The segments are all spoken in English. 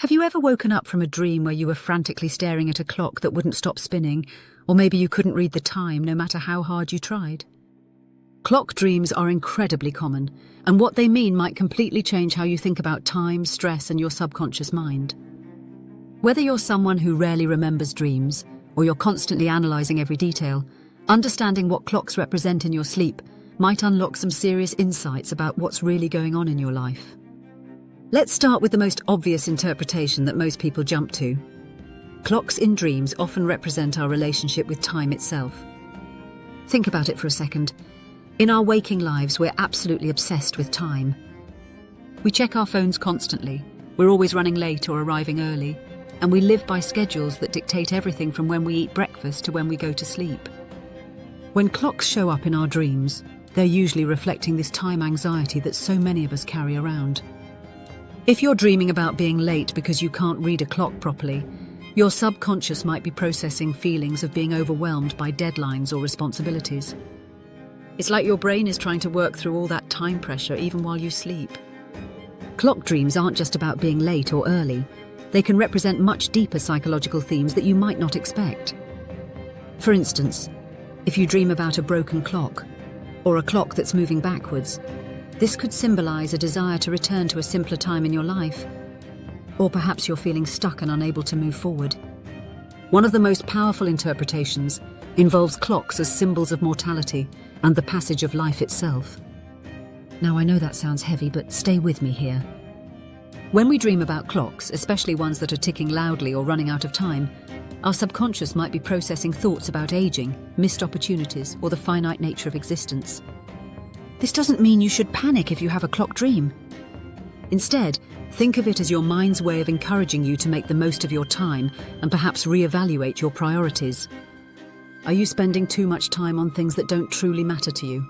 Have you ever woken up from a dream where you were frantically staring at a clock that wouldn't stop spinning, or maybe you couldn't read the time no matter how hard you tried? Clock dreams are incredibly common, and what they mean might completely change how you think about time, stress, and your subconscious mind. Whether you're someone who rarely remembers dreams, or you're constantly analysing every detail, understanding what clocks represent in your sleep might unlock some serious insights about what's really going on in your life. Let's start with the most obvious interpretation that most people jump to. Clocks in dreams often represent our relationship with time itself. Think about it for a second. In our waking lives, we're absolutely obsessed with time. We check our phones constantly, we're always running late or arriving early, and we live by schedules that dictate everything from when we eat breakfast to when we go to sleep. When clocks show up in our dreams, they're usually reflecting this time anxiety that so many of us carry around. If you're dreaming about being late because you can't read a clock properly, your subconscious might be processing feelings of being overwhelmed by deadlines or responsibilities. It's like your brain is trying to work through all that time pressure even while you sleep. Clock dreams aren't just about being late or early. They can represent much deeper psychological themes that you might not expect. For instance, if you dream about a broken clock, or a clock that's moving backwards, this could symbolize a desire to return to a simpler time in your life. Or perhaps you're feeling stuck and unable to move forward. One of the most powerful interpretations involves clocks as symbols of mortality and the passage of life itself. Now, I know that sounds heavy, but stay with me here. When we dream about clocks, especially ones that are ticking loudly or running out of time, our subconscious might be processing thoughts about aging, missed opportunities, or the finite nature of existence. This doesn't mean you should panic if you have a clock dream. Instead, think of it as your mind's way of encouraging you to make the most of your time and perhaps reevaluate your priorities. Are you spending too much time on things that don't truly matter to you?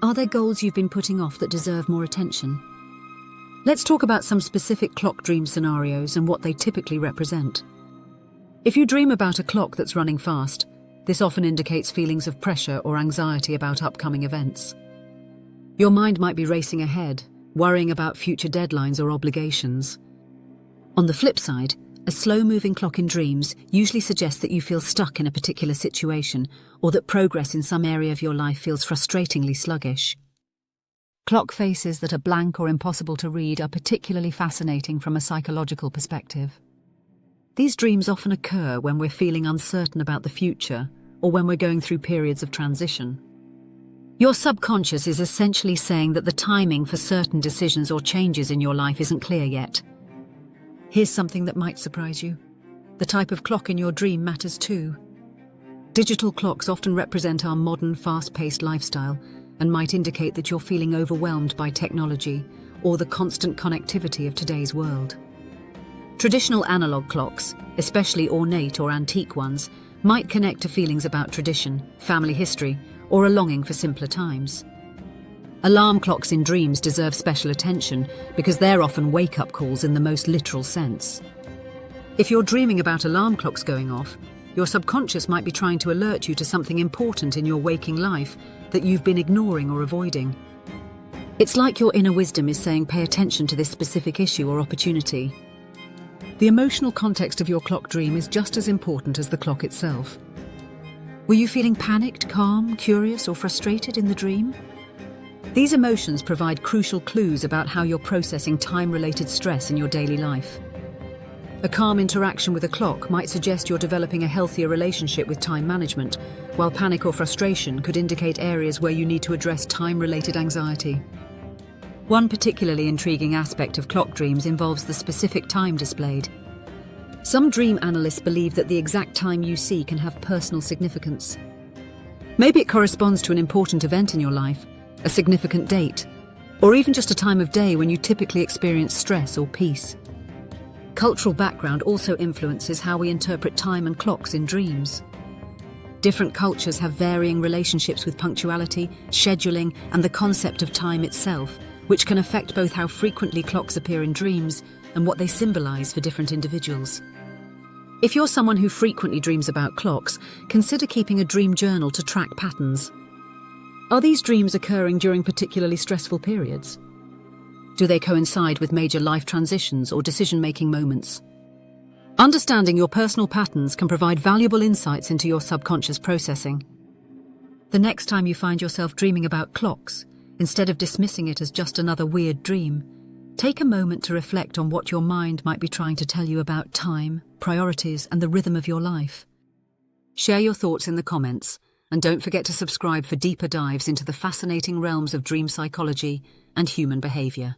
Are there goals you've been putting off that deserve more attention? Let's talk about some specific clock dream scenarios and what they typically represent. If you dream about a clock that's running fast, this often indicates feelings of pressure or anxiety about upcoming events. Your mind might be racing ahead, worrying about future deadlines or obligations. On the flip side, a slow-moving clock in dreams usually suggests that you feel stuck in a particular situation or that progress in some area of your life feels frustratingly sluggish. Clock faces that are blank or impossible to read are particularly fascinating from a psychological perspective. These dreams often occur when we're feeling uncertain about the future or when we're going through periods of transition. Your subconscious is essentially saying that the timing for certain decisions or changes in your life isn't clear yet. Here's something that might surprise you. The type of clock in your dream matters too. Digital clocks often represent our modern, fast-paced lifestyle and might indicate that you're feeling overwhelmed by technology or the constant connectivity of today's world. Traditional analog clocks, especially ornate or antique ones, might connect to feelings about tradition, family history, or a longing for simpler times. Alarm clocks in dreams deserve special attention because they're often wake-up calls in the most literal sense. If you're dreaming about alarm clocks going off, your subconscious might be trying to alert you to something important in your waking life that you've been ignoring or avoiding. It's like your inner wisdom is saying, pay attention to this specific issue or opportunity. The emotional context of your clock dream is just as important as the clock itself. Were you feeling panicked, calm, curious, or frustrated in the dream? These emotions provide crucial clues about how you're processing time-related stress in your daily life. A calm interaction with a clock might suggest you're developing a healthier relationship with time management, while panic or frustration could indicate areas where you need to address time-related anxiety. One particularly intriguing aspect of clock dreams involves the specific time displayed. Some dream analysts believe that the exact time you see can have personal significance. Maybe it corresponds to an important event in your life, a significant date, or even just a time of day when you typically experience stress or peace. Cultural background also influences how we interpret time and clocks in dreams. Different cultures have varying relationships with punctuality, scheduling, and the concept of time itself, which can affect both how frequently clocks appear in dreams and what they symbolize for different individuals. If you're someone who frequently dreams about clocks, consider keeping a dream journal to track patterns. Are these dreams occurring during particularly stressful periods? Do they coincide with major life transitions or decision-making moments? Understanding your personal patterns can provide valuable insights into your subconscious processing. The next time you find yourself dreaming about clocks, instead of dismissing it as just another weird dream, take a moment to reflect on what your mind might be trying to tell you about time, priorities, and the rhythm of your life. Share your thoughts in the comments, and don't forget to subscribe for deeper dives into the fascinating realms of dream psychology and human behavior.